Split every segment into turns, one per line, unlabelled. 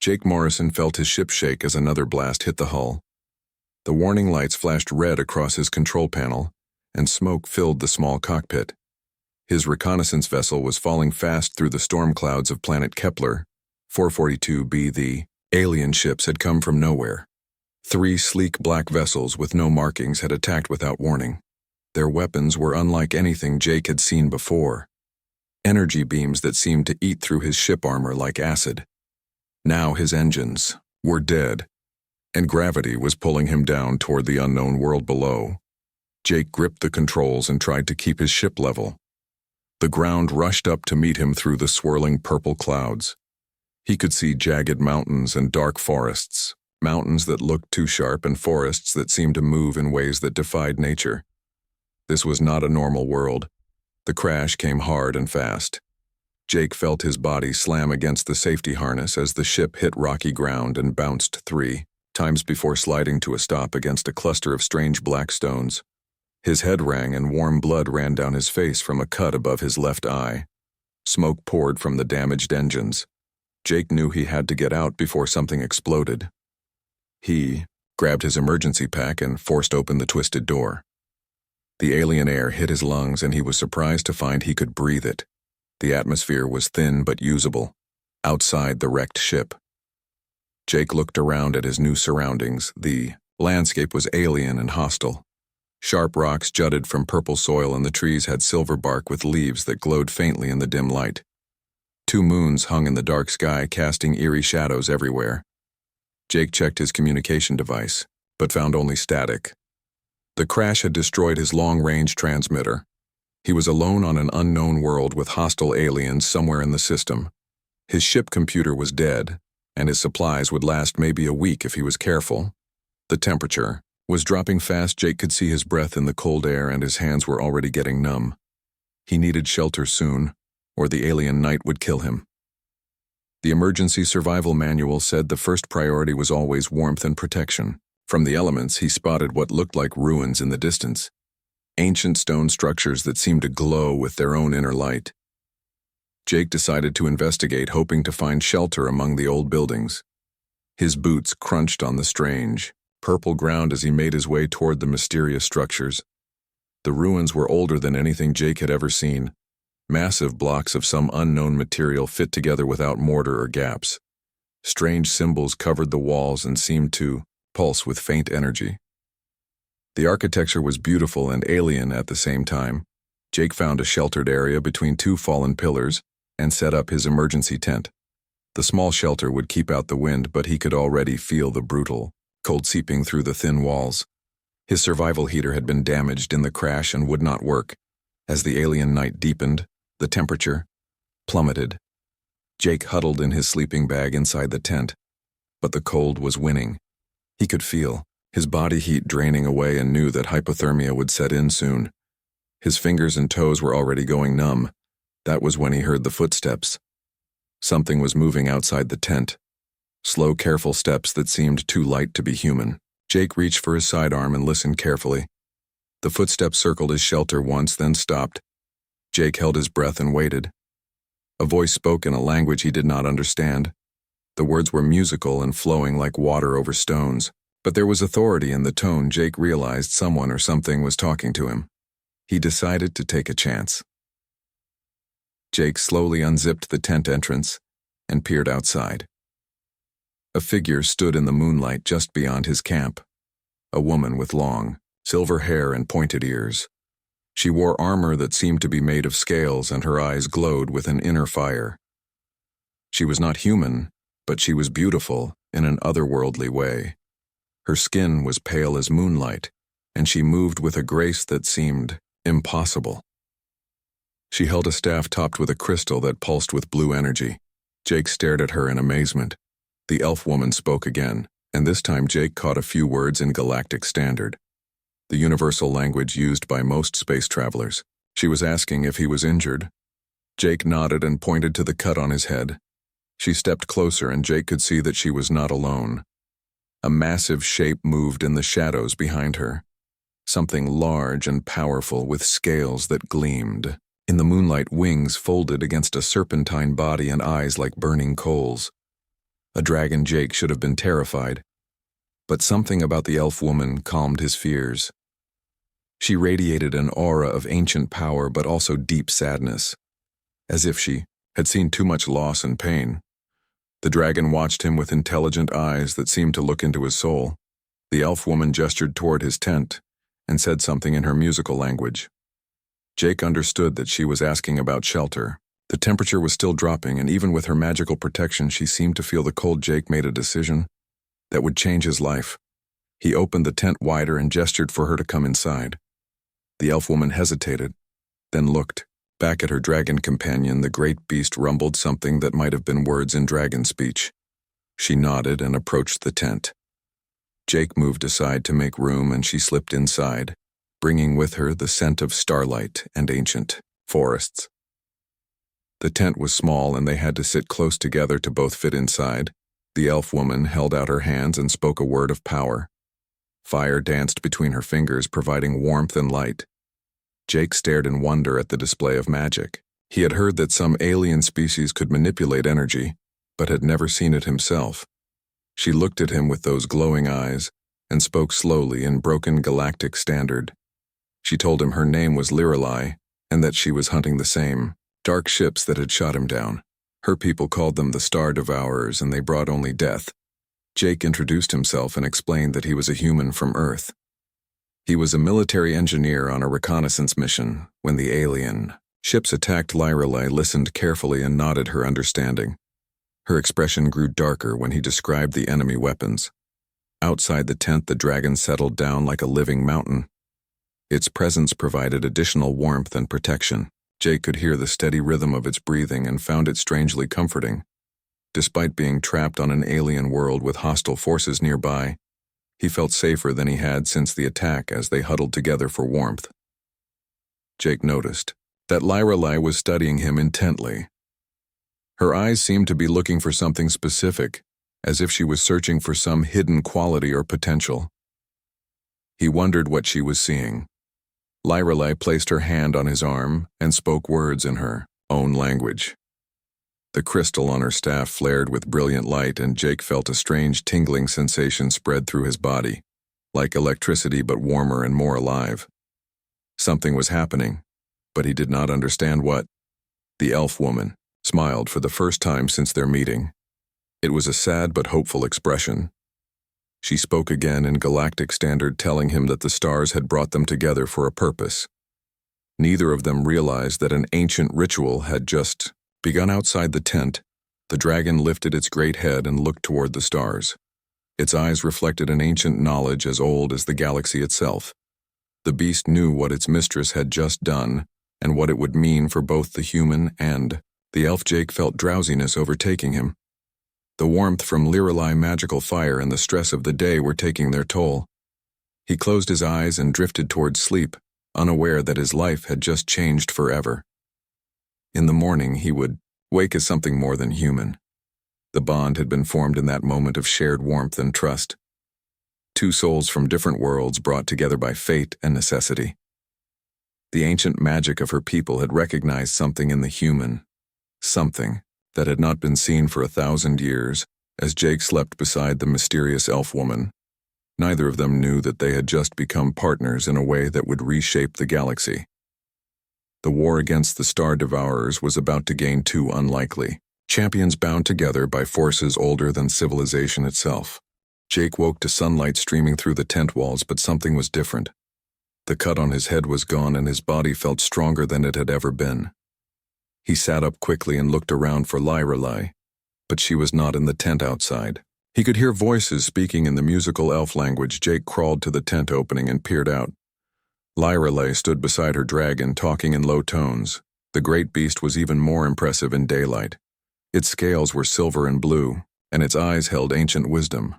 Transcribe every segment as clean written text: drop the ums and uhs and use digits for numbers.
Jake Morrison felt his ship shake as another blast hit the hull. The warning lights flashed red across his control panel, and smoke filled the small cockpit. His reconnaissance vessel was falling fast through the storm clouds of planet Kepler. 442b. The alien ships had come from nowhere. 3 sleek black vessels with no markings had attacked without warning. Their weapons were unlike anything Jake had seen before. Energy beams that seemed to eat through his ship armor like acid. Now his engines were dead, and gravity was pulling him down toward the unknown world below. Jake gripped the controls and tried to keep his ship level. The ground rushed up to meet him through the swirling purple clouds. He could see jagged mountains and dark forests, mountains that looked too sharp and forests that seemed to move in ways that defied nature. This was not a normal world. The crash came hard and fast. Jake felt his body slam against the safety harness as the ship hit rocky ground and bounced 3 times before sliding to a stop against a cluster of strange black stones. His head rang and warm blood ran down his face from a cut above his left eye. Smoke poured from the damaged engines. Jake knew he had to get out before something exploded. He grabbed his emergency pack and forced open the twisted door. The alien air hit his lungs and he was surprised to find he could breathe it. The atmosphere was thin but usable, outside the wrecked ship. Jake looked around at his new surroundings. The landscape was alien and hostile. Sharp rocks jutted from purple soil and the trees had silver bark with leaves that glowed faintly in the dim light. 2 moons hung in the dark sky, casting eerie shadows everywhere. Jake checked his communication device, but found only static. The crash had destroyed his long-range transmitter. He was alone on an unknown world with hostile aliens somewhere in the system. His ship computer was dead, and his supplies would last maybe a week if he was careful. The temperature was dropping fast. Jake could see his breath in the cold air and his hands were already getting numb. He needed shelter soon, or the alien night would kill him. The emergency survival manual said the first priority was always warmth and protection. From the elements, he spotted what looked like ruins in the distance. Ancient stone structures that seemed to glow with their own inner light. Jake decided to investigate, hoping to find shelter among the old buildings. His boots crunched on the strange, purple ground as he made his way toward the mysterious structures. The ruins were older than anything Jake had ever seen. Massive blocks of some unknown material fit together without mortar or gaps. Strange symbols covered the walls and seemed to pulse with faint energy. The architecture was beautiful and alien at the same time. Jake found a sheltered area between 2 fallen pillars and set up his emergency tent. The small shelter would keep out the wind, but he could already feel the brutal cold seeping through the thin walls. His survival heater had been damaged in the crash and would not work. As the alien night deepened, the temperature plummeted. Jake huddled in his sleeping bag inside the tent, but the cold was winning. He could feel his body heat draining away and knew that hypothermia would set in soon. His fingers and toes were already going numb. That was when he heard the footsteps. Something was moving outside the tent. Slow, careful steps that seemed too light to be human. Jake reached for his sidearm and listened carefully. The footsteps circled his shelter once, then stopped. Jake held his breath and waited. A voice spoke in a language he did not understand. The words were musical and flowing like water over stones. But there was authority in the tone. Jake realized someone or something was talking to him. He decided to take a chance. Jake slowly unzipped the tent entrance and peered outside. A figure stood in the moonlight just beyond his camp. A woman with long, silver hair and pointed ears. She wore armor that seemed to be made of scales and her eyes glowed with an inner fire. She was not human, but she was beautiful in an otherworldly way. Her skin was pale as moonlight, and she moved with a grace that seemed impossible. She held a staff topped with a crystal that pulsed with blue energy. Jake stared at her in amazement. The elf woman spoke again, and this time Jake caught a few words in Galactic Standard, the universal language used by most space travelers. She was asking if he was injured. Jake nodded and pointed to the cut on his head. She stepped closer and Jake could see that she was not alone. A massive shape moved in the shadows behind her. Something large and powerful with scales that gleamed. In the moonlight, wings folded against a serpentine body and eyes like burning coals. A dragon Jake should have been terrified, but something about the elf woman calmed his fears. She radiated an aura of ancient power but also deep sadness, as if she had seen too much loss and pain. The dragon watched him with intelligent eyes that seemed to look into his soul. The elf woman gestured toward his tent and said something in her musical language. Jake understood that she was asking about shelter. The temperature was still dropping, and even with her magical protection, she seemed to feel the cold. Jake made a decision that would change his life. He opened the tent wider and gestured for her to come inside. The elf woman hesitated, then looked back at her dragon companion. The great beast rumbled something that might have been words in dragon speech. She nodded and approached the tent. Jake moved aside to make room, and she slipped inside, bringing with her the scent of starlight and ancient forests. The tent was small, and they had to sit close together to both fit inside. The elf woman held out her hands and spoke a word of power. Fire danced between her fingers, providing warmth and light. Jake stared in wonder at the display of magic. He had heard that some alien species could manipulate energy, but had never seen it himself. She looked at him with those glowing eyes and spoke slowly in broken galactic standard. She told him her name was Lirelai and that she was hunting the same dark ships that had shot him down. Her people called them the Star Devourers, and they brought only death. Jake introduced himself and explained that he was a human from Earth. He was a military engineer on a reconnaissance mission when the alien ships attacked. Lirelai listened carefully and nodded her understanding. Her expression grew darker when he described the enemy weapons. Outside the tent, the dragon settled down like a living mountain. Its presence provided additional warmth and protection. Jake could hear the steady rhythm of its breathing and found it strangely comforting. Despite being trapped on an alien world with hostile forces nearby, he felt safer than he had since the attack as they huddled together for warmth. Jake noticed that Lirelai was studying him intently. Her eyes seemed to be looking for something specific, as if she was searching for some hidden quality or potential. He wondered what she was seeing. Lirelai placed her hand on his arm and spoke words in her own language. The crystal on her staff flared with brilliant light, and Jake felt a strange tingling sensation spread through his body, like electricity but warmer and more alive. Something was happening, but he did not understand what. The elf woman smiled for the first time since their meeting. It was a sad but hopeful expression. She spoke again in galactic standard, telling him that the stars had brought them together for a purpose. Neither of them realized that an ancient ritual had just begun outside the tent. The dragon lifted its great head and looked toward the stars. Its eyes reflected an ancient knowledge as old as the galaxy itself. The beast knew what its mistress had just done and what it would mean for both the human and the elf. Jake felt drowsiness overtaking him. The warmth from Lirelai magical fire and the stress of the day were taking their toll. He closed his eyes and drifted towards sleep, unaware that his life had just changed forever. In the morning, he would wake as something more than human. The bond had been formed in that moment of shared warmth and trust. Two souls from different worlds brought together by fate and necessity. The ancient magic of her people had recognized something in the human, something that had not been seen for 1,000 years. As Jake slept beside the mysterious elf woman, neither of them knew that they had just become partners in a way that would reshape the galaxy. The war against the Star Devourers was about to gain two unlikely champions bound together by forces older than civilization itself. Jake woke to sunlight streaming through the tent walls, but something was different. The cut on his head was gone, and his body felt stronger than it had ever been. He sat up quickly and looked around for Lirelai, but she was not in the tent outside. He could hear voices speaking in the musical elf language. Jake crawled to the tent opening and peered out. Lirelai stood beside her dragon, talking in low tones. The great beast was even more impressive in daylight. Its scales were silver and blue, and its eyes held ancient wisdom.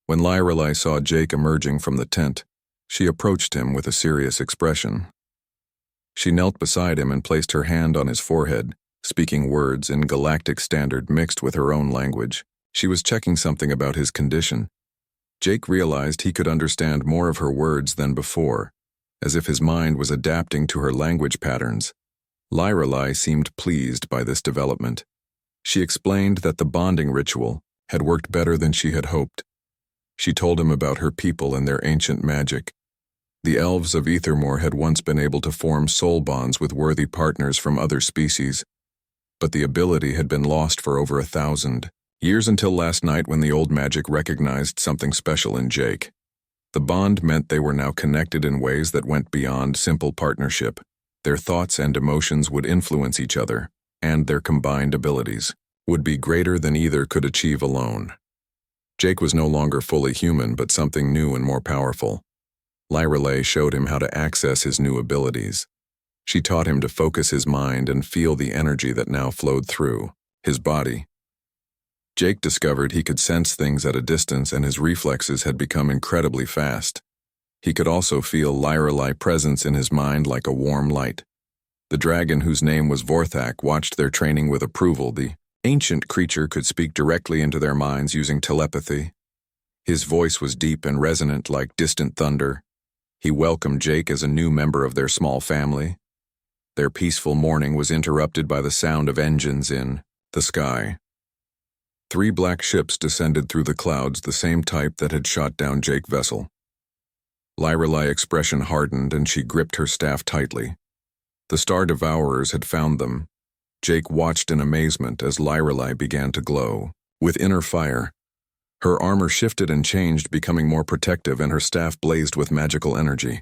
When Lirelai saw Jake emerging from the tent, she approached him with a serious expression. She knelt beside him and placed her hand on his forehead, speaking words in galactic standard mixed with her own language. She was checking something about his condition. Jake realized he could understand more of her words than before, as if his mind was adapting to her language patterns. Lirelai seemed pleased by this development. She explained that the bonding ritual had worked better than she had hoped. She told him about her people and their ancient magic. The elves of Ethermore had once been able to form soul bonds with worthy partners from other species, but the ability had been lost for over 1,000 years until last night when the old magic recognized something special in Jake. The bond meant they were now connected in ways that went beyond simple partnership. Their thoughts and emotions would influence each other, and their combined abilities would be greater than either could achieve alone. Jake was no longer fully human, but something new and more powerful. Lyrelei showed him how to access his new abilities. She taught him to focus his mind and feel the energy that now flowed through his body. Jake discovered he could sense things at a distance, and his reflexes had become incredibly fast. He could also feel Lyrelei's presence in his mind like a warm light. The dragon, whose name was Vorthak, watched their training with approval. The ancient creature could speak directly into their minds using telepathy. His voice was deep and resonant like distant thunder. He welcomed Jake as a new member of their small family. Their peaceful morning was interrupted by the sound of engines in the sky. 3 black ships descended through the clouds, the same type that had shot down Jake's vessel. Lyrelei's expression hardened and she gripped her staff tightly. The Star Devourers had found them. Jake watched in amazement as Lyrelei began to glow with inner fire. Her armor shifted and changed, becoming more protective, and her staff blazed with magical energy.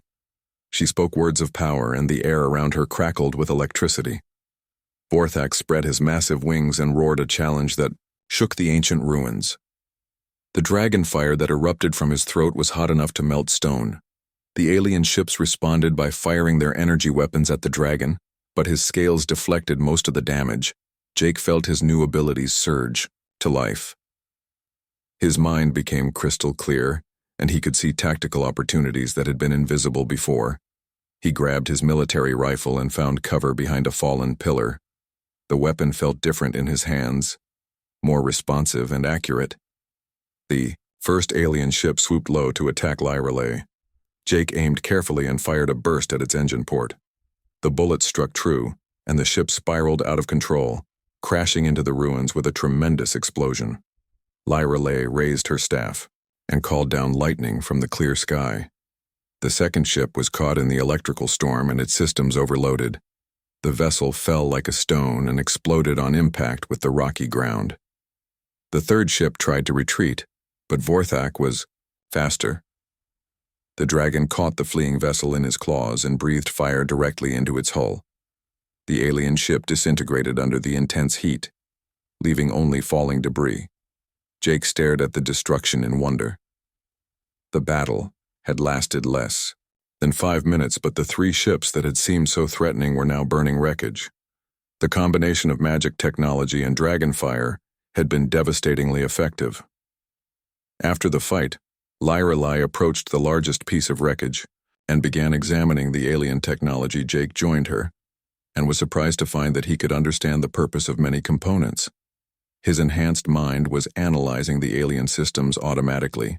She spoke words of power, and the air around her crackled with electricity. Vorthak spread his massive wings and roared a challenge that shook the ancient ruins. The dragon fire that erupted from his throat was hot enough to melt stone. The alien ships responded by firing their energy weapons at the dragon, but his scales deflected most of the damage. Jake felt his new abilities surge to life. His mind became crystal clear, and he could see tactical opportunities that had been invisible before. He grabbed his military rifle and found cover behind a fallen pillar. The weapon felt different in his hands, more responsive and accurate. The first alien ship swooped low to attack Lyrelei. Jake aimed carefully and fired a burst at its engine port. The bullet struck true, and the ship spiraled out of control, crashing into the ruins with a tremendous explosion. Lyrelei raised her staff and called down lightning from the clear sky. The second ship was caught in the electrical storm and its systems overloaded. The vessel fell like a stone and exploded on impact with the rocky ground. The third ship tried to retreat, but Vorthak was faster. The dragon caught the fleeing vessel in his claws and breathed fire directly into its hull. The alien ship disintegrated under the intense heat, leaving only falling debris. Jake stared at the destruction in wonder. The battle had lasted less than 5 minutes, but the 3 ships that had seemed so threatening were now burning wreckage. The combination of magic technology and dragon fire had been devastatingly effective. After the fight, Lyrelei approached the largest piece of wreckage and began examining the alien technology. Jake joined her and was surprised to find that he could understand the purpose of many components. His enhanced mind was analyzing the alien systems automatically.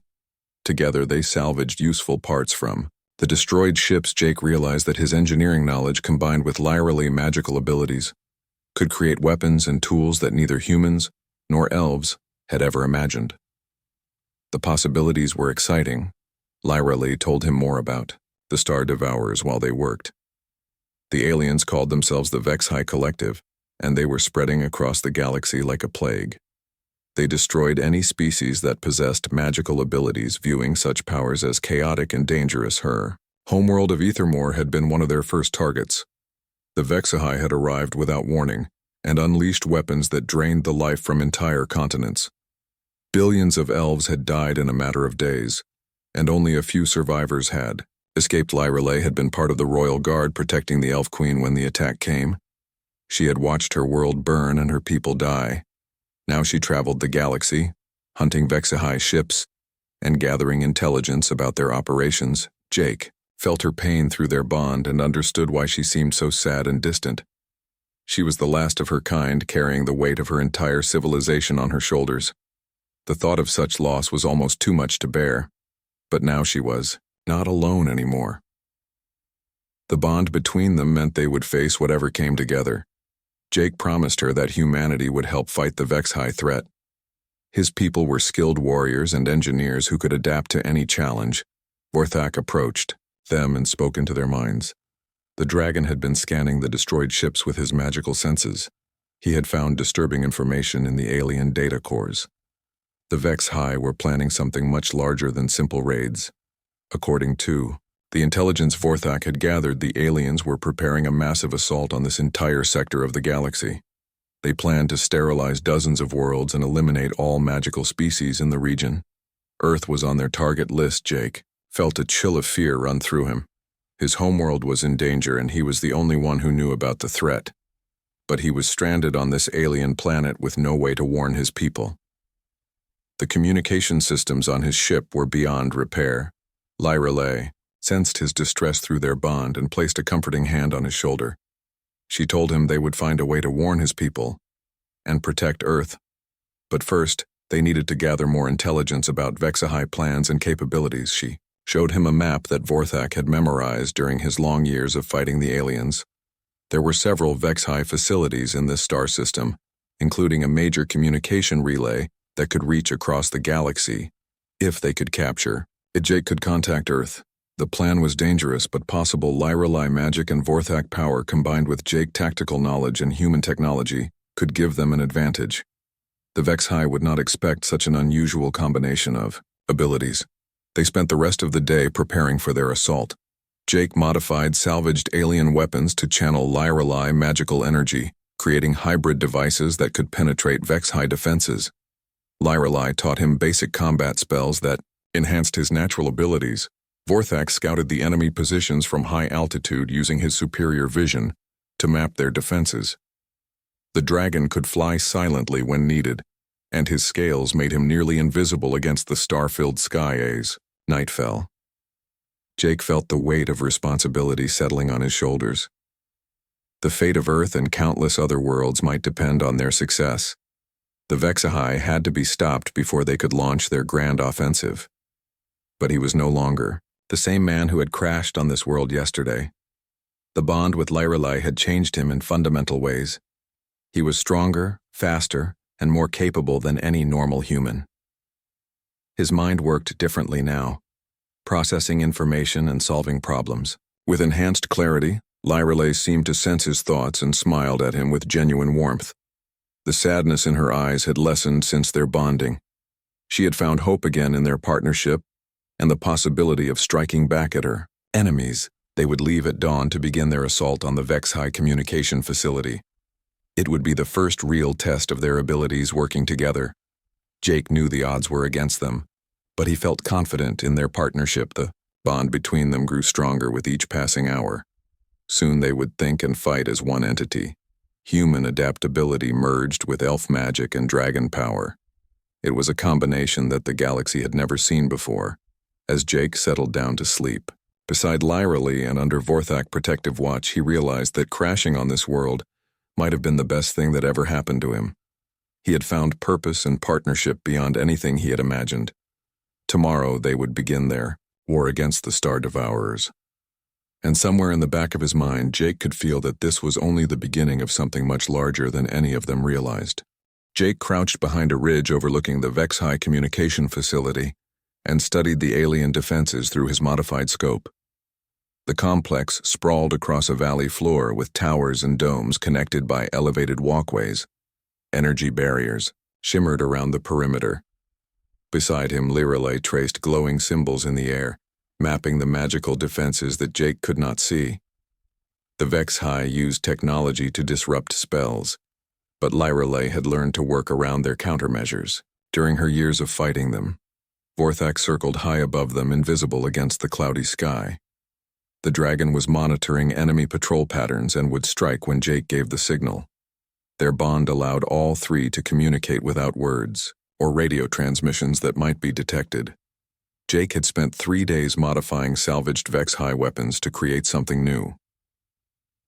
Together they salvaged useful parts from the destroyed ships. Jake realized that his engineering knowledge, combined with Lyrelei's magical abilities, could create weapons and tools that neither humans nor elves had ever imagined. The possibilities were exciting. Lyrelei told him more about the Star Devourers while they worked. The aliens called themselves the Vexhi Collective, and they were spreading across the galaxy like a plague. They destroyed any species that possessed magical abilities, viewing such powers as chaotic and dangerous. Her homeworld of Ethermore had been one of their first targets. The Vexhi had arrived without warning and unleashed weapons that drained the life from entire continents. Billions of elves had died in a matter of days, and only a few survivors had escaped. Lyrelei had been part of the royal guard protecting the Elf Queen when the attack came. She had watched her world burn and her people die. Now she traveled the galaxy, hunting Vexhi ships and gathering intelligence about their operations. Jake felt her pain through their bond and understood why she seemed so sad and distant. She was the last of her kind, carrying the weight of her entire civilization on her shoulders. The thought of such loss was almost too much to bear, but now she was not alone anymore. The bond between them meant they would face whatever came together. Jake promised her that humanity would help fight the Vexhi threat. His people were skilled warriors and engineers who could adapt to any challenge. Vorthak approached them and spoke into their minds. The dragon had been scanning the destroyed ships with his magical senses. He had found disturbing information in the alien data cores. The Vex High were planning something much larger than simple raids. According to the intelligence Vorthak had gathered, the aliens were preparing a massive assault on this entire sector of the galaxy. They planned to sterilize dozens of worlds and eliminate all magical species in the region. Earth was on their target list. Jake felt a chill of fear run through him. His homeworld was in danger and he was the only one who knew about the threat. But he was stranded on this alien planet with no way to warn his people. The communication systems on his ship were beyond repair. Lyra sensed his distress through their bond and placed a comforting hand on his shoulder. She told him they would find a way to warn his people and protect Earth. But first, they needed to gather more intelligence about Vexahai plans and capabilities. She showed him a map that Vorthak had memorized during his long years of fighting the aliens. There were several Vexahai facilities in this star system, including a major communication relay that could reach across the galaxy. If they could capture it, Jake could contact Earth. The plan was dangerous but possible. Lyra magic and Vorthak power combined with Jake tactical knowledge and human technology could give them an advantage. The Vexahai would not expect such an unusual combination of abilities. They spent the rest of the day preparing for their assault. Jake modified salvaged alien weapons to channel Lyra magical energy, creating hybrid devices that could penetrate Vexahai defenses. Lyra taught him basic combat spells that enhanced his natural abilities. Vorthak scouted the enemy positions from high altitude using his superior vision to map their defenses. The dragon could fly silently when needed, and his scales made him nearly invisible against the star-filled sky as night fell. Jake felt the weight of responsibility settling on his shoulders. The fate of Earth and countless other worlds might depend on their success. The Vexahai had to be stopped before they could launch their grand offensive. But he was no longer the same man who had crashed on this world yesterday. The bond with Lyra had changed him in fundamental ways. He was stronger, faster, and more capable than any normal human. His mind worked differently now, processing information and solving problems. With enhanced clarity, Lyra seemed to sense his thoughts and smiled at him with genuine warmth. The sadness in her eyes had lessened since their bonding. She had found hope again in their partnership and the possibility of striking back at her enemies. They would leave at dawn to begin their assault on the Vexahai communication facility. It would be the first real test of their abilities working together. Jake knew the odds were against them, but he felt confident in their partnership. The bond between them grew stronger with each passing hour. Soon they would think and fight as one entity. Human adaptability merged with elf magic and dragon power. It was a combination that the galaxy had never seen before. As Jake settled down to sleep, beside Lyra and under Vorthak protective watch, he realized that crashing on this world might have been the best thing that ever happened to him. He had found purpose and partnership beyond anything he had imagined. Tomorrow they would begin their war against the Star Devourers. And somewhere in the back of his mind, Jake could feel that this was only the beginning of something much larger than any of them realized. Jake crouched behind a ridge overlooking the Vexahai communication facility and studied the alien defenses through his modified scope. The complex sprawled across a valley floor with towers and domes connected by elevated walkways. Energy barriers shimmered around the perimeter. Beside him, Lyra traced glowing symbols in the air, mapping the magical defenses that Jake could not see. The Vexahai used technology to disrupt spells, but Lyra had learned to work around their countermeasures. During her years of fighting them, Vorthak circled high above them, invisible against the cloudy sky. The dragon was monitoring enemy patrol patterns and would strike when Jake gave the signal. Their bond allowed all three to communicate without words or radio transmissions that might be detected. Jake had spent 3 days modifying salvaged Vexahai weapons to create something new.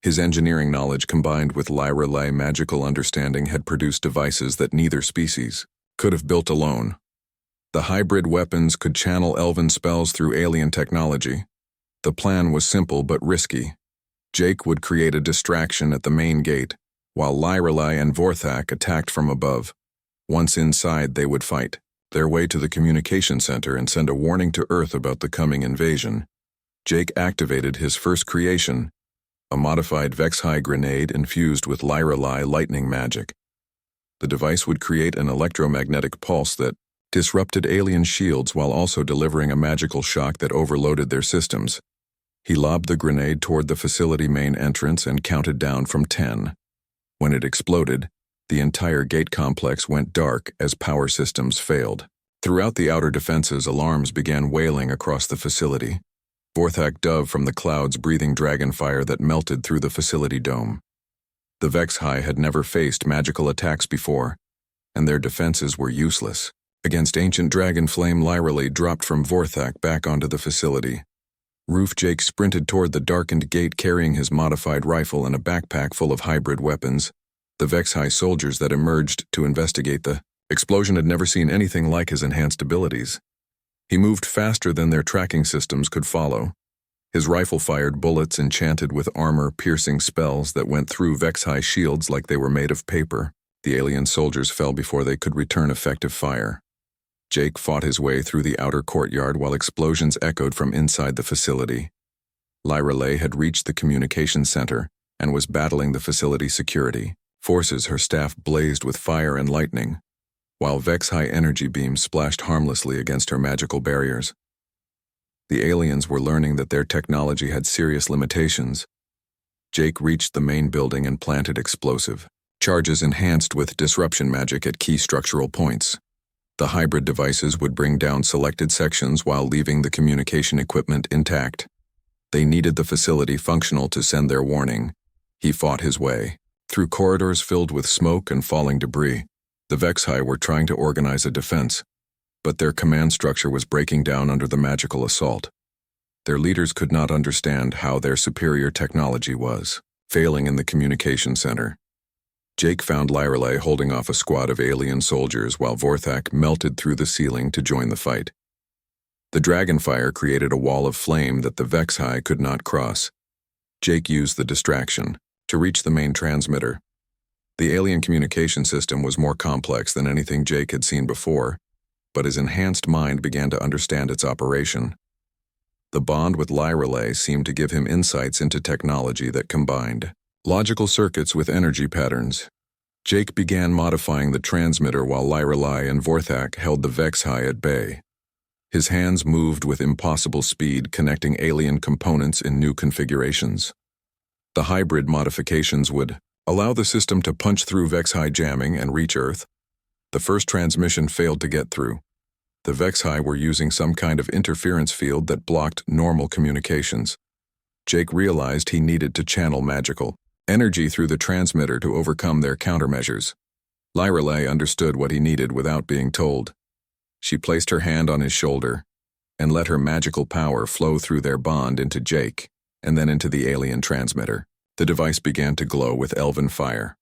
His engineering knowledge combined with Lyra magical understanding had produced devices that neither species could have built alone. The hybrid weapons could channel elven spells through alien technology. The plan was simple but risky. Jake would create a distraction at the main gate, while Lyra and Vorthak attacked from above. Once inside, they would fight their way to the communication center and send a warning to Earth about the coming invasion. Jake activated his first creation, a modified Vex-High grenade infused with Lyra-Lie lightning magic. The device would create an electromagnetic pulse that disrupted alien shields while also delivering a magical shock that overloaded their systems. He lobbed the grenade toward the facility main entrance and counted down from 10. When it exploded, the entire gate complex went dark as power systems failed. Throughout the outer defenses, alarms began wailing across the facility. Vorthak dove from the clouds, breathing dragonfire that melted through the facility dome. The Vex-High had never faced magical attacks before, and their defenses were useless. Against ancient dragon flame, Lyra-Lie dropped from Vorthak back onto the facility. Roof Jake sprinted toward the darkened gate carrying his modified rifle and a backpack full of hybrid weapons. The Vex-High soldiers that emerged to investigate the explosion had never seen anything like his enhanced abilities. He moved faster than their tracking systems could follow. His rifle fired bullets enchanted with armor-piercing spells that went through Vex-High shields like they were made of paper. The alien soldiers fell before they could return effective fire. Jake fought his way through the outer courtyard while explosions echoed from inside the facility. Lyra-Lie had reached the communication center and was battling the facility security forces. Her staff blazed with fire and lightning, while Vex-High energy beams splashed harmlessly against her magical barriers. The aliens were learning that their technology had serious limitations. Jake reached the main building and planted explosive charges enhanced with disruption magic at key structural points. The hybrid devices would bring down selected sections while leaving the communication equipment intact. They needed the facility functional to send their warning. He fought his way through corridors filled with smoke and falling debris. The Vex-High were trying to organize a defense, but their command structure was breaking down under the magical assault. Their leaders could not understand how their superior technology was failing in the communication center. Jake found Lyra-Lie holding off a squad of alien soldiers while Vorthak melted through the ceiling to join the fight. The dragonfire created a wall of flame that the Vex-High could not cross. Jake used the distraction to reach the main transmitter. The alien communication system was more complex than anything Jake had seen before, but his enhanced mind began to understand its operation. The bond with Lyra-Lie seemed to give him insights into technology that combined logical circuits with energy patterns. Jake began modifying the transmitter while Lyra-Lie and Vorthak held the Vex-High at bay. His hands moved with impossible speed, connecting alien components in new configurations. The hybrid modifications would allow the system to punch through Vex-High jamming and reach Earth. The first transmission failed to get through. The Vex-High were using some kind of interference field that blocked normal communications. Jake realized he needed to channel magical energy through the transmitter to overcome their countermeasures. Lyra-Lie understood what he needed without being told. She placed her hand on his shoulder and let her magical power flow through their bond into Jake and then into the alien transmitter. The device began to glow with elven fire.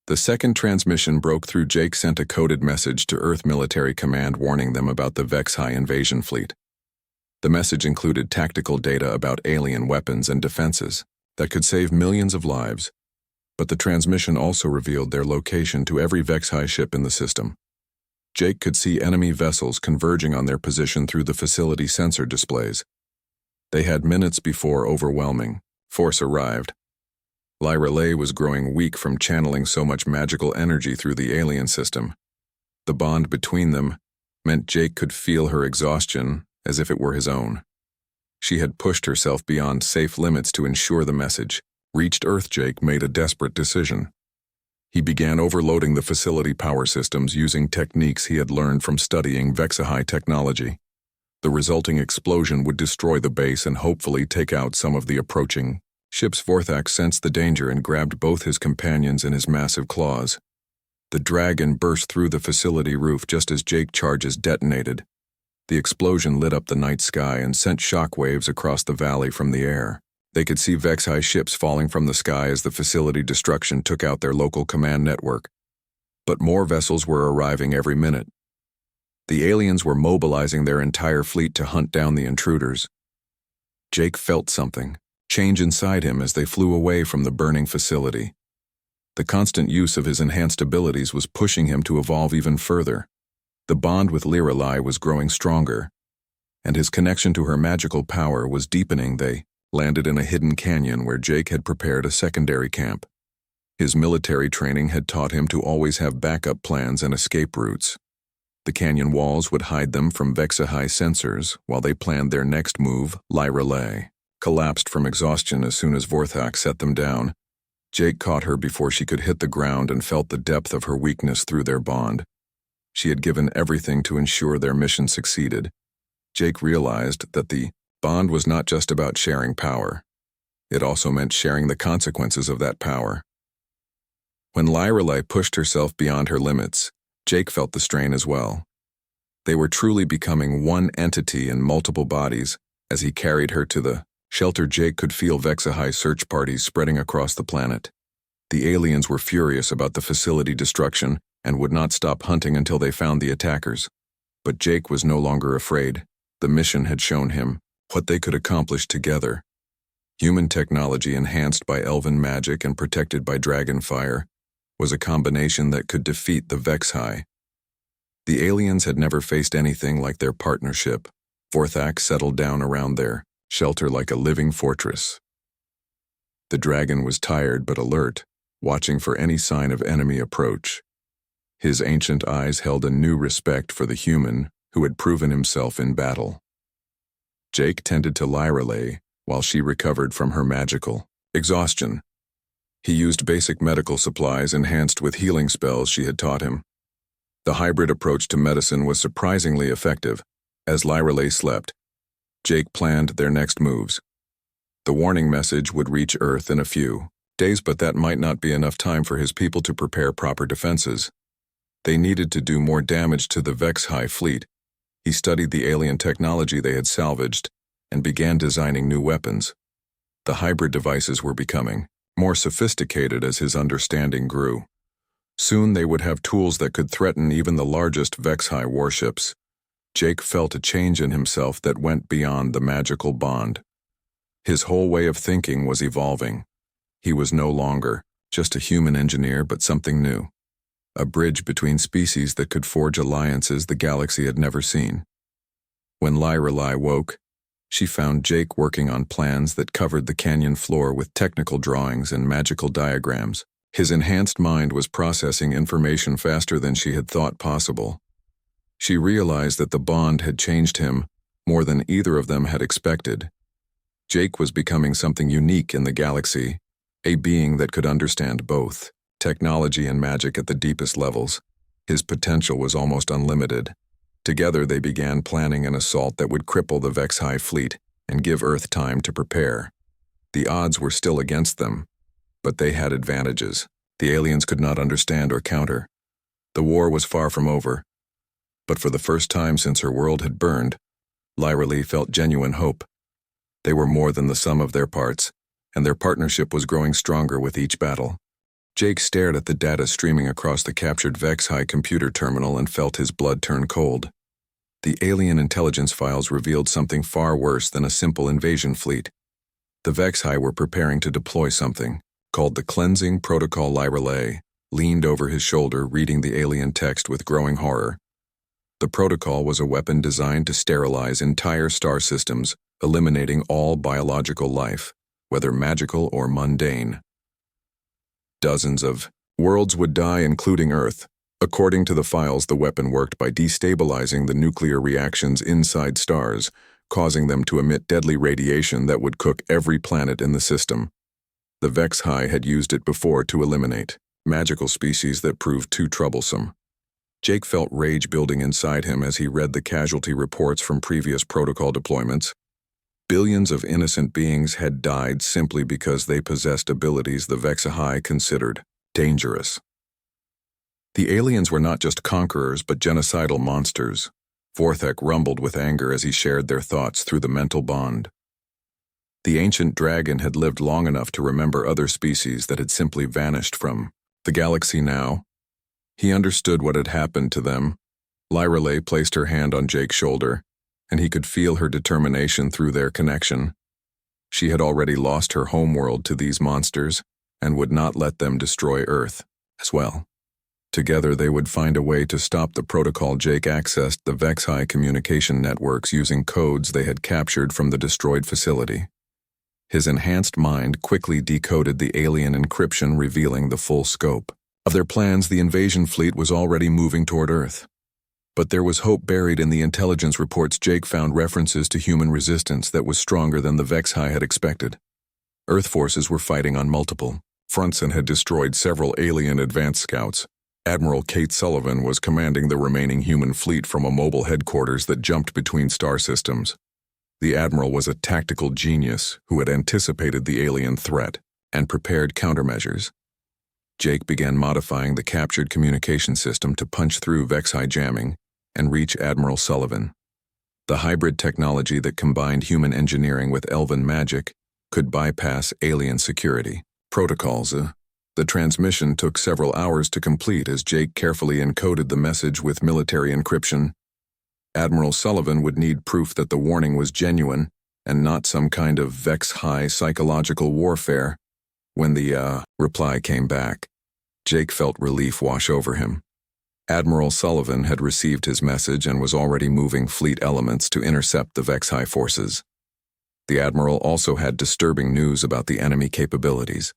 The second transmission broke through. Jake sent a coded message to Earth Military Command warning them about the Vex-High invasion fleet. The message included tactical data about alien weapons and defenses that could save millions of lives, but the transmission also revealed their location to every Vex-High ship in the system. Jake could see enemy vessels converging on their position through the facility sensor displays. They had minutes before overwhelming force arrived. Lyra-Lie was growing weak from channeling so much magical energy through the alien system. The bond between them meant Jake could feel her exhaustion as if it were his own. She had pushed herself beyond safe limits to ensure the message reached Earth. Jake made a desperate decision. He began overloading the facility power systems using techniques he had learned from studying Vex-High technology. The resulting explosion would destroy the base and hopefully take out some of the approaching ships. Vorthak sensed the danger and grabbed both his companions in his massive claws. The dragon burst through the facility roof just as Jake's charges detonated. The explosion lit up the night sky and sent shockwaves across the valley from the air. They could see Vex-High ships falling from the sky as the facility destruction took out their local command network. But more vessels were arriving every minute. The aliens were mobilizing their entire fleet to hunt down the intruders. Jake felt something change inside him as they flew away from the burning facility. The constant use of his enhanced abilities was pushing him to evolve even further. The bond with Lirelai was growing stronger, and his connection to her magical power was deepening. They landed in a hidden canyon where Jake had prepared a secondary camp. His military training had taught him to always have backup plans and escape routes. The canyon walls would hide them from HFY sensors while they planned their next move. Lirelai collapsed from exhaustion as soon as Vorthak set them down. Jake caught her before she could hit the ground and felt the depth of her weakness through their bond. She had given everything to ensure their mission succeeded. Jake realized that the bond was not just about sharing power. It also meant sharing the consequences of that power. When Lirelai pushed herself beyond her limits, Jake felt the strain as well. They were truly becoming one entity in multiple bodies. As he carried her to the shelter, Jake could feel HFY search parties spreading across the planet. The aliens were furious about the facility destruction and would not stop hunting until they found the attackers. But Jake was no longer afraid. The mission had shown him what they could accomplish together. Human technology enhanced by elven magic and protected by dragon fire was a combination that could defeat the HFY. The aliens had never faced anything like their partnership. Vorthak settled down around their shelter like a living fortress. The dragon was tired but alert, watching for any sign of enemy approach. His ancient eyes held a new respect for the human who had proven himself in battle. Jake tended to Lirelai while she recovered from her magical exhaustion. He used basic medical supplies enhanced with healing spells she had taught him. The hybrid approach to medicine was surprisingly effective. As Lirelai slept, Jake planned their next moves. The warning message would reach Earth in a few days, but that might not be enough time for his people to prepare proper defenses. They needed to do more damage to the HFY fleet. He studied the alien technology they had salvaged and began designing new weapons. The hybrid devices were becoming more sophisticated as his understanding grew. Soon they would have tools that could threaten even the largest HFY warships. Jake felt a change in himself that went beyond the magical bond. His whole way of thinking was evolving. He was no longer just a human engineer, but something new. A bridge between species that could forge alliances the galaxy had never seen. When Lirelai woke, she found Jake working on plans that covered the canyon floor with technical drawings and magical diagrams. His enhanced mind was processing information faster than she had thought possible. She realized that the bond had changed him more than either of them had expected. Jake was becoming something unique in the galaxy, a being that could understand both technology and magic at the deepest levels. His potential was almost unlimited. Together they began planning an assault that would cripple the HFY fleet and give Earth time to prepare. The odds were still against them, but they had advantages the aliens could not understand or counter. The war was far from over, but for the first time since her world had burned, Lirelai felt genuine hope. They were more than the sum of their parts, and their partnership was growing stronger with each battle. Jake stared at the data streaming across the captured HFY computer terminal and felt his blood turn cold. The alien intelligence files revealed something far worse than a simple invasion fleet. The HFY were preparing to deploy something called the Cleansing Protocol. Lirelai leaned over his shoulder, reading the alien text with growing horror. The protocol was a weapon designed to sterilize entire star systems, eliminating all biological life, whether magical or mundane. Dozens of worlds would die, including Earth. According to the files, the weapon worked by destabilizing the nuclear reactions inside stars, causing them to emit deadly radiation that would cook every planet in the system. The HFY had used it before to eliminate magical species that proved too troublesome. Jake felt rage building inside him as he read the casualty reports from previous protocol deployments. Billions of innocent beings had died simply because they possessed abilities the HFY considered dangerous. The aliens were not just conquerors but genocidal monsters. Vorthak rumbled with anger as he shared their thoughts through the mental bond. The ancient dragon had lived long enough to remember other species that had simply vanished from the galaxy now. He understood what had happened to them. Lirelai placed her hand on Jake's shoulder, and he could feel her determination through their connection. She had already lost her homeworld to these monsters, and would not let them destroy Earth as well. Together they would find a way to stop the protocol. Jake accessed the Vex-High communication networks using codes they had captured from the destroyed facility. His enhanced mind quickly decoded the alien encryption, revealing the full scope of their plans. The invasion fleet was already moving toward Earth. But there was hope buried in the intelligence reports. Jake found references to human resistance that was stronger than the Vex-High had expected. Earth forces were fighting on multiple fronts and had destroyed several alien advance scouts. Admiral Kate Sullivan was commanding the remaining human fleet from a mobile headquarters that jumped between star systems. The Admiral was a tactical genius who had anticipated the alien threat and prepared countermeasures. Jake began modifying the captured communication system to punch through Vex-High jamming and reach Admiral Sullivan. The hybrid technology that combined human engineering with elven magic could bypass alien security protocols. The transmission took several hours to complete as Jake carefully encoded the message with military encryption. Admiral Sullivan would need proof that the warning was genuine and not some kind of Vex-High psychological warfare. When the reply came back, Jake felt relief wash over him. Admiral Sullivan had received his message and was already moving fleet elements to intercept the Vex-High forces. The Admiral also had disturbing news about the enemy capabilities.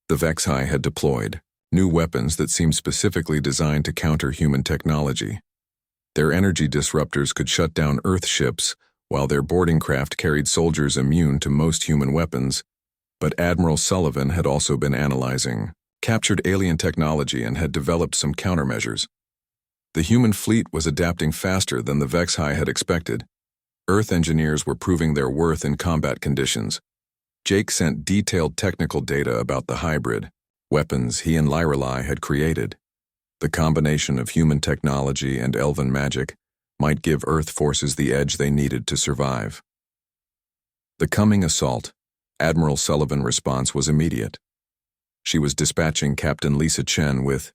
The Vex-High had deployed new weapons that seemed specifically designed to counter human technology. Their energy disruptors could shut down Earth ships, while their boarding craft carried soldiers immune to most human weapons. But Admiral Sullivan had also been analyzing captured alien technology and had developed some countermeasures. The human fleet was adapting faster than the Vex-High had expected. Earth engineers were proving their worth in combat conditions. Jake sent detailed technical data about the hybrid weapons he and Lyrelai had created. The combination of human technology and elven magic might give Earth forces the edge they needed to survive. The coming assault, Admiral Sullivan's response was immediate. She was dispatching Captain Lisa Chen with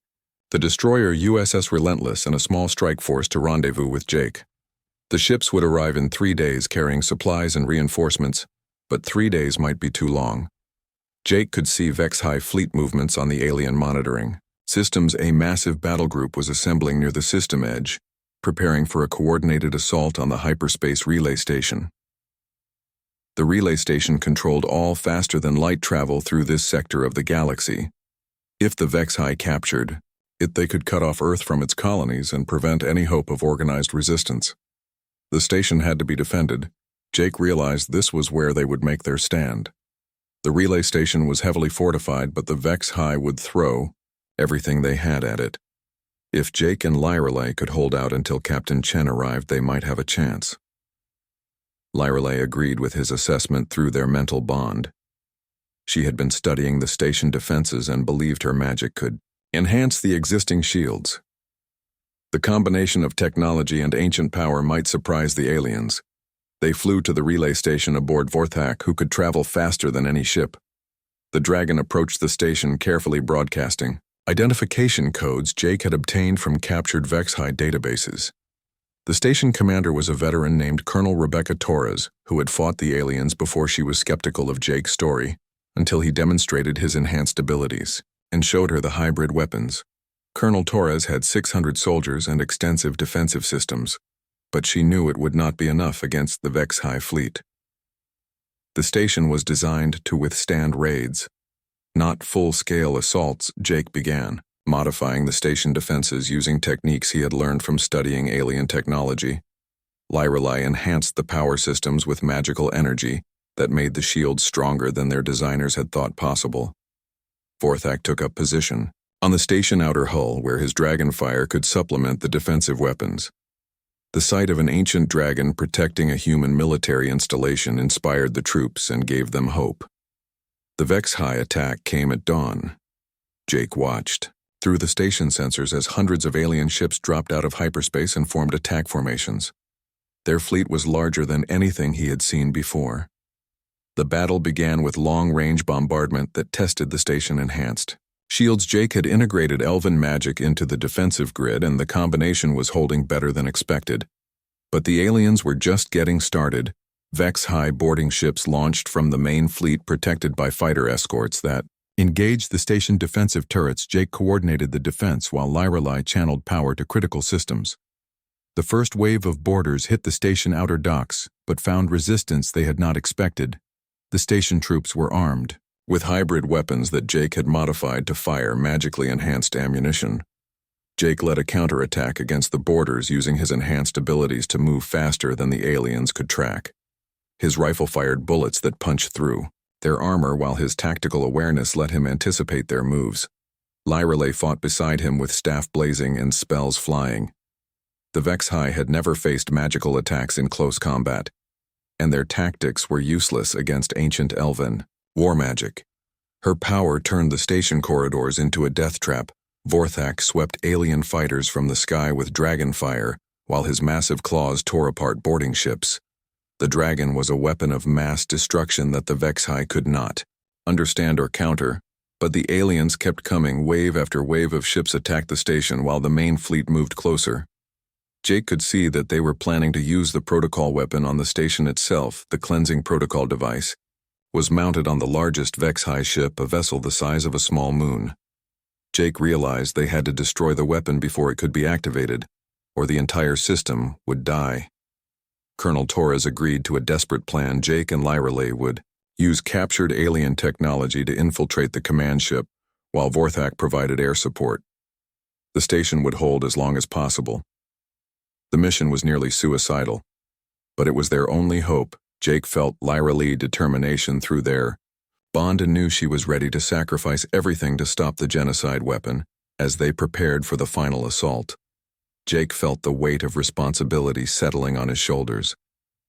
the destroyer USS Relentless and a small strike force to rendezvous with Jake. The ships would arrive in 3 days carrying supplies and reinforcements, but 3 days might be too long. Jake could see Vex-High fleet movements on the alien monitoring systems. A massive battle group was assembling near the system edge, preparing for a coordinated assault on the hyperspace relay station. The relay station controlled all faster-than-light travel through this sector of the galaxy. If the Vex-High captured it, they could cut off Earth from its colonies and prevent any hope of organized resistance. The station had to be defended. Jake realized this was where they would make their stand. The relay station was heavily fortified, but the Vex-High would throw everything they had at it. If Jake and Lyrelai could hold out until Captain Chen arrived, they might have a chance. Lyrelai agreed with his assessment through their mental bond. She had been studying the station defenses and believed her magic could enhance the existing shields. The combination of technology and ancient power might surprise the aliens. They flew to the relay station aboard Vorthak, who could travel faster than any ship. The Dragon approached the station, carefully broadcasting identification codes Jake had obtained from captured Vex-High databases. The station commander was a veteran named Colonel Rebecca Torres, who had fought the aliens before she was skeptical of Jake's story, until he demonstrated his enhanced abilities and showed her the hybrid weapons. Colonel Torres had 600 soldiers and extensive defensive systems, but she knew it would not be enough against the Vex-High fleet. The station was designed to withstand raids, not full-scale assaults. Jake began modifying the station defenses using techniques he had learned from studying alien technology. Lyrelai enhanced the power systems with magical energy that made the shields stronger than their designers had thought possible. Vorthak took up position on the station outer hull, where his dragon fire could supplement the defensive weapons. The sight of an ancient dragon protecting a human military installation inspired the troops and gave them hope. The Vex-High attack came at dawn. Jake watched through the station sensors as hundreds of alien ships dropped out of hyperspace and formed attack formations. Their fleet was larger than anything he had seen before. The battle began with long-range bombardment that tested the station enhanced shields. Jake had integrated elven magic into the defensive grid, and the combination was holding better than expected. But the aliens were just getting started. Vex-High boarding ships launched from the main fleet, protected by fighter escorts that Engaged the station defensive turrets. Jake coordinated the defense while Lyrelei channeled power to critical systems. The first wave of boarders hit the station outer docks, but found resistance they had not expected. The station troops were armed with hybrid weapons that Jake had modified to fire magically enhanced ammunition. Jake led a counterattack against the boarders using his enhanced abilities to move faster than the aliens could track. His rifle fired bullets that punched through their armor, while his tactical awareness let him anticipate their moves. Lyrelei fought beside him with staff blazing and spells flying. The Vexhai had never faced magical attacks in close combat, and their tactics were useless against ancient elven war magic. Her power turned the station corridors into a death trap. Vorthak swept alien fighters from the sky with dragon fire, while his massive claws tore apart boarding ships. The dragon was a weapon of mass destruction that the Vexhai could not understand or counter, but the aliens kept coming. Wave after wave of ships attacked the station while the main fleet moved closer. Jake could see that they were planning to use the protocol weapon on the station itself. The cleansing protocol device was mounted on the largest Vexhai ship, a vessel the size of a small moon. Jake realized they had to destroy the weapon before it could be activated, or the entire system would die. Colonel Torres agreed to a desperate plan. Jake and Lyrelei would use captured alien technology to infiltrate the command ship, while Vorthak provided air support. The station would hold as long as possible. The mission was nearly suicidal, but it was their only hope. Jake felt Lyrelei's determination through their bond and knew she was ready to sacrifice everything to stop the genocide weapon as they prepared for the final assault. Jake felt the weight of responsibility settling on his shoulders.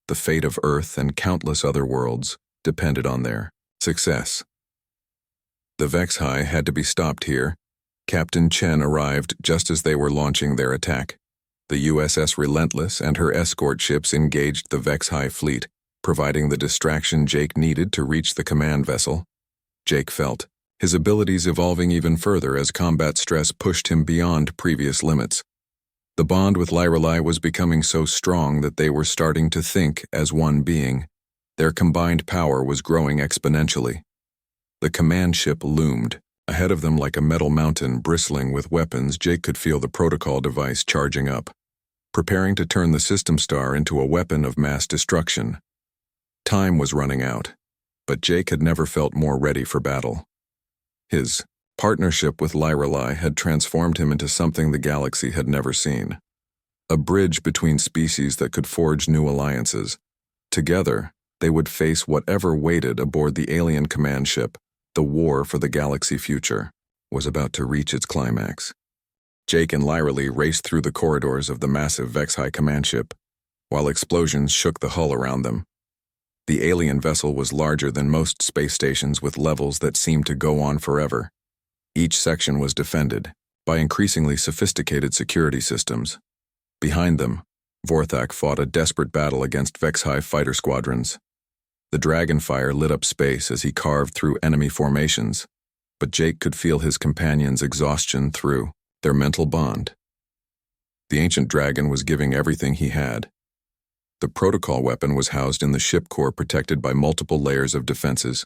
The fate of Earth and countless other worlds depended on their success. The Vexhai had to be stopped here. Captain Chen arrived just as they were launching their attack. The USS Relentless and her escort ships engaged the Vexhai fleet, providing the distraction Jake needed to reach the command vessel. Jake felt his abilities evolving even further as combat stress pushed him beyond previous limits. The bond with Lyrelei was becoming so strong that they were starting to think as one being. Their combined power was growing exponentially. The command ship loomed ahead of them like a metal mountain bristling with weapons. Jake could feel the protocol device charging up, preparing to turn the system star into a weapon of mass destruction. Time was running out, but Jake had never felt more ready for battle. His partnership with Lyrelei had transformed him into something the galaxy had never seen. A bridge between species that could forge new alliances. Together, they would face whatever waited aboard the alien command ship. The war for the galaxy future was about to reach its climax. Jake and Lyrelei raced through the corridors of the massive Vexhai command ship, while explosions shook the hull around them. The alien vessel was larger than most space stations, with levels that seemed to go on forever. Each section was defended by increasingly sophisticated security systems. Behind them, Vorthak fought a desperate battle against Vexhai fighter squadrons. The dragon fire lit up space as he carved through enemy formations, but Jake could feel his companions' exhaustion through their mental bond. The ancient dragon was giving everything he had. The protocol weapon was housed in the ship core, protected by multiple layers of defenses.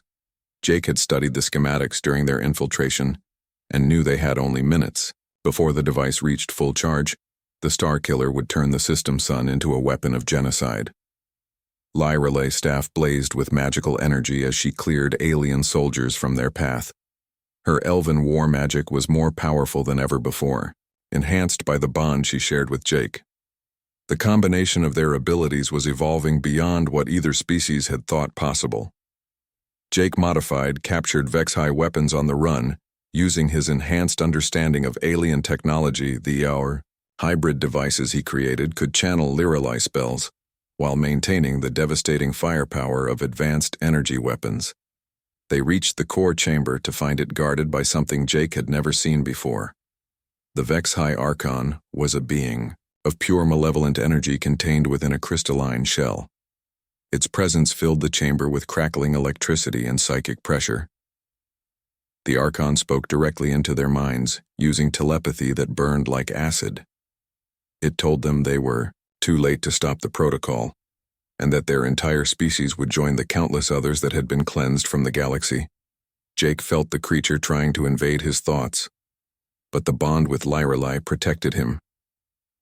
Jake had studied the schematics during their infiltration and knew they had only minutes before the device reached full charge. The Starkiller would turn the system sun into a weapon of genocide. Lyrelei's staff blazed with magical energy as she cleared alien soldiers from their path. Her elven war magic was more powerful than ever before, enhanced by the bond she shared with Jake. The combination of their abilities was evolving beyond what either species had thought possible. Jake modified, captured Vexhai weapons on the run, using his enhanced understanding of alien technology. The hybrid devices he created could channel Lyrelei spells, while maintaining the devastating firepower of advanced energy weapons. They reached the core chamber to find it guarded by something Jake had never seen before. The Vexhai Archon was a being of pure malevolent energy contained within a crystalline shell. Its presence filled the chamber with crackling electricity and psychic pressure. The Archon spoke directly into their minds, using telepathy that burned like acid. It told them they were too late to stop the protocol, and that their entire species would join the countless others that had been cleansed from the galaxy. Jake felt the creature trying to invade his thoughts, but the bond with Lyrelei protected him.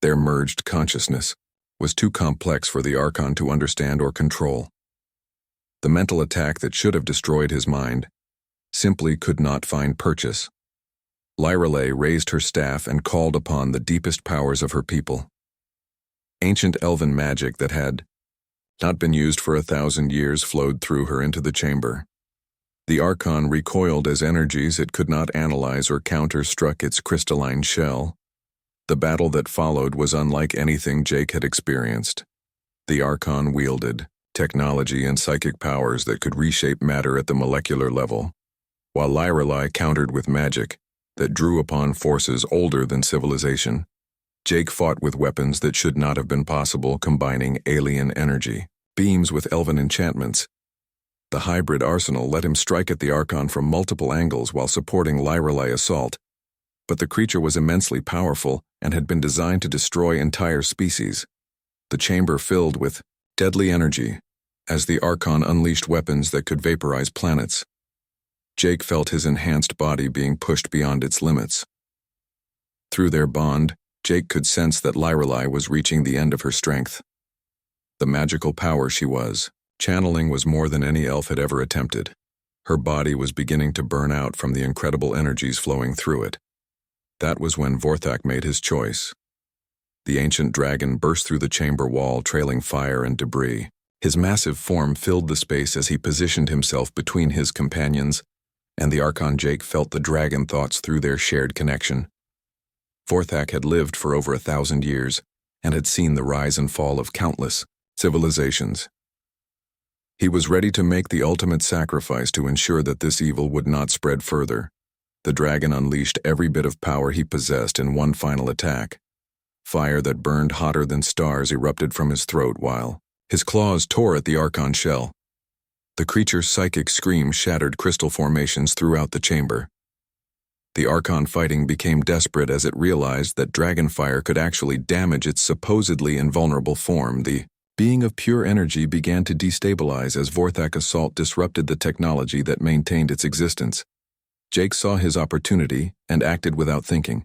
Their merged consciousness was too complex for the Archon to understand or control. The mental attack that should have destroyed his mind simply could not find purchase. Lyrelei raised her staff and called upon the deepest powers of her people. Ancient elven magic that had not been used for 1,000 years flowed through her into the chamber. The Archon recoiled as energies it could not analyze or counter struck its crystalline shell. The battle that followed was unlike anything Jake had experienced. The Archon wielded technology and psychic powers that could reshape matter at the molecular level, while Lyrelei countered with magic that drew upon forces older than civilization. Jake fought with weapons that should not have been possible, combining alien energy, beams with elven enchantments. The hybrid arsenal let him strike at the Archon from multiple angles while supporting Lyrelei assault, but the creature was immensely powerful and had been designed to destroy entire species. The chamber filled with deadly energy as the Archon unleashed weapons that could vaporize planets. Jake felt his enhanced body being pushed beyond its limits. Through their bond, Jake could sense that Lyrelei was reaching the end of her strength. The magical power she was channeling was more than any elf had ever attempted. Her body was beginning to burn out from the incredible energies flowing through it. That was when Vorthak made his choice. The ancient dragon burst through the chamber wall, trailing fire and debris. His massive form filled the space as he positioned himself between his companions, and the Archon Jake felt the dragon thoughts through their shared connection. Vorthak had lived for over 1,000 years and had seen the rise and fall of countless civilizations. He was ready to make the ultimate sacrifice to ensure that this evil would not spread further. The dragon unleashed every bit of power he possessed in one final attack. Fire that burned hotter than stars erupted from his throat while his claws tore at the Archon shell. The creature's psychic scream shattered crystal formations throughout the chamber. The Archon fighting became desperate as it realized that dragon fire could actually damage its supposedly invulnerable form. The being of pure energy began to destabilize as Vorthak assault disrupted the technology that maintained its existence. Jake saw his opportunity and acted without thinking.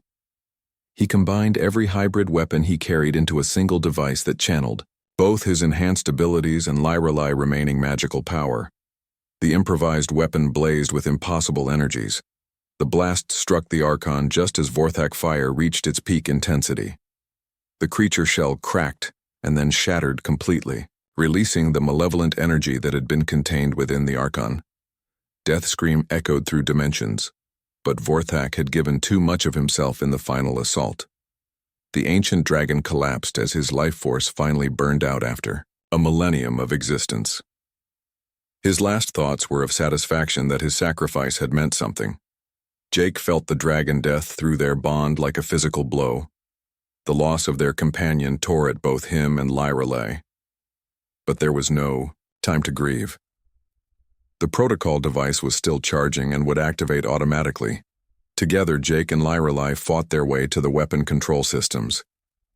He combined every hybrid weapon he carried into a single device that channeled both his enhanced abilities and Lyrelei remaining magical power. The improvised weapon blazed with impossible energies. The blast struck the Archon just as Vorthak fire reached its peak intensity. The creature shell cracked and then shattered completely, releasing the malevolent energy that had been contained within the Archon. Death scream echoed through dimensions, but Vorthak had given too much of himself in the final assault. The ancient dragon collapsed as his life force finally burned out after a millennium of existence. His last thoughts were of satisfaction that his sacrifice had meant something. Jake felt the dragon death through their bond like a physical blow. The loss of their companion tore at both him and Lyrelei. But there was no time to grieve. The protocol device was still charging and would activate automatically. Together, Jake and Lyrelei fought their way to the weapon control systems.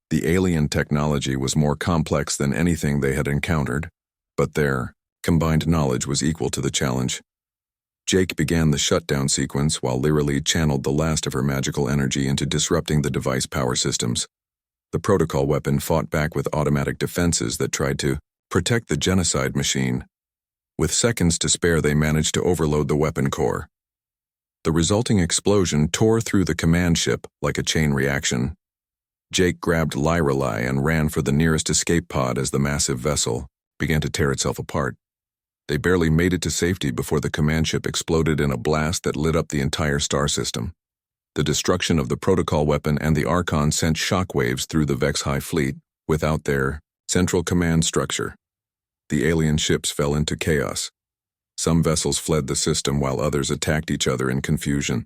The alien technology was more complex than anything they had encountered, but their combined knowledge was equal to the challenge. Jake began the shutdown sequence while Lyrelei channeled the last of her magical energy into disrupting the device power systems. The protocol weapon fought back with automatic defenses that tried to protect the genocide machine. With seconds to spare, they managed to overload the weapon core. The resulting explosion tore through the command ship like a chain reaction. Jake grabbed Lyrelei and ran for the nearest escape pod as the massive vessel began to tear itself apart. They barely made it to safety before the command ship exploded in a blast that lit up the entire star system. The destruction of the protocol weapon and the Archon sent shockwaves through the Vex-High fleet without their central command structure. The alien ships fell into chaos. Some vessels fled the system while others attacked each other in confusion.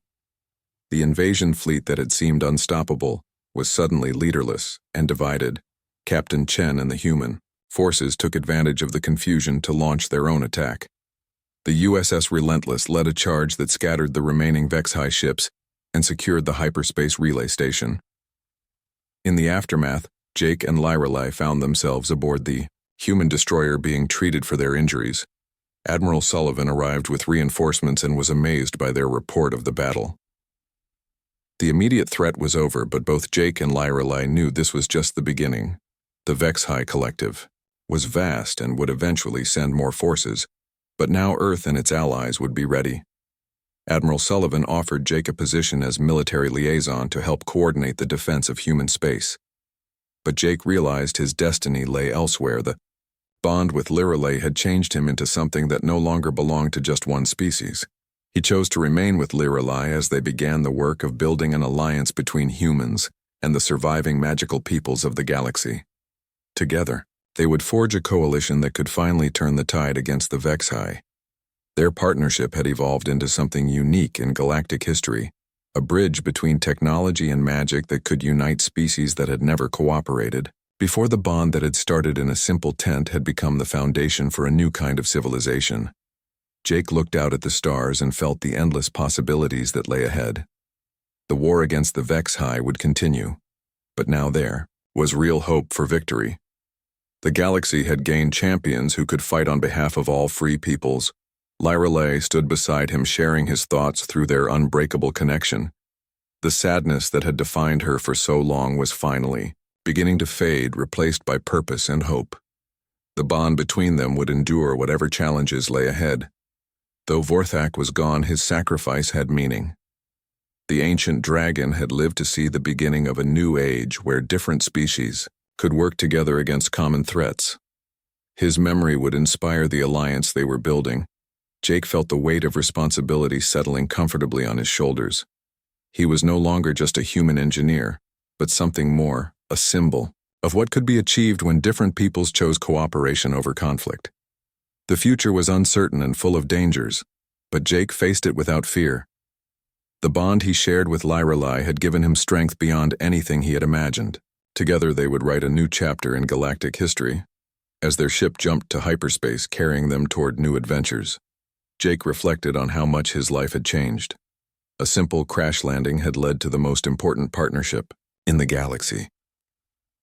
The invasion fleet that had seemed unstoppable was suddenly leaderless and divided. Captain Chen and the human forces took advantage of the confusion to launch their own attack. The USS Relentless led a charge that scattered the remaining Vex-High ships and secured the hyperspace relay station. In the aftermath, Jake and Lyrelei found themselves aboard the human destroyer being treated for their injuries. Admiral Sullivan arrived with reinforcements and was amazed by their report of the battle. The immediate threat was over, but both Jake and Lyrelei knew this was just the beginning. The HFY Collective was vast and would eventually send more forces, but now Earth and its allies would be ready. Admiral Sullivan offered Jake a position as military liaison to help coordinate the defense of human space. But Jake realized his destiny lay elsewhere. The bond with Lyrelei had changed him into something that no longer belonged to just one species. He chose to remain with Lyrelei as they began the work of building an alliance between humans and the surviving magical peoples of the galaxy. Together, they would forge a coalition that could finally turn the tide against the HFY. Their partnership had evolved into something unique in galactic history, a bridge between technology and magic that could unite species that had never cooperated, before the bond that had started in a simple tent had become the foundation for a new kind of civilization. Jake looked out at the stars and felt the endless possibilities that lay ahead. The war against the HFY would continue, but now there was real hope for victory. The galaxy had gained champions who could fight on behalf of all free peoples. Lyrelei stood beside him, sharing his thoughts through their unbreakable connection. The sadness that had defined her for so long was finally beginning to fade, replaced by purpose and hope. The bond between them would endure whatever challenges lay ahead. Though Vorthak was gone, his sacrifice had meaning. The ancient dragon had lived to see the beginning of a new age where different species could work together against common threats. His memory would inspire the alliance they were building. Jake felt the weight of responsibility settling comfortably on his shoulders. He was no longer just a human engineer, but something more, a symbol of what could be achieved when different peoples chose cooperation over conflict. The future was uncertain and full of dangers, but Jake faced it without fear. The bond he shared with Lyrelei had given him strength beyond anything he had imagined. Together they would write a new chapter in galactic history. As their ship jumped to hyperspace, carrying them toward new adventures, Jake reflected on how much his life had changed. A simple crash landing had led to the most important partnership in the galaxy.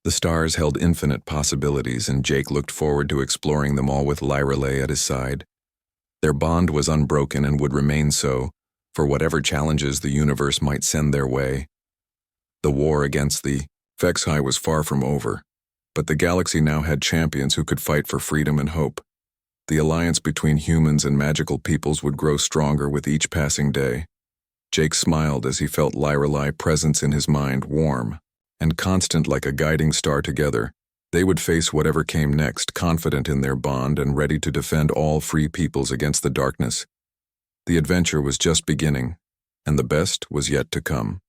The stars held infinite possibilities, and Jake looked forward to exploring them all with Lyrelei at his side. Their bond was unbroken and would remain so, for whatever challenges the universe might send their way. The war against the HFY was far from over, but the galaxy now had champions who could fight for freedom and hope. The alliance between humans and magical peoples would grow stronger with each passing day. Jake smiled as he felt Lyrelei presence in his mind, warm and constant like a guiding star. Together, they would face whatever came next, confident in their bond and ready to defend all free peoples against the darkness. The adventure was just beginning, and the best was yet to come.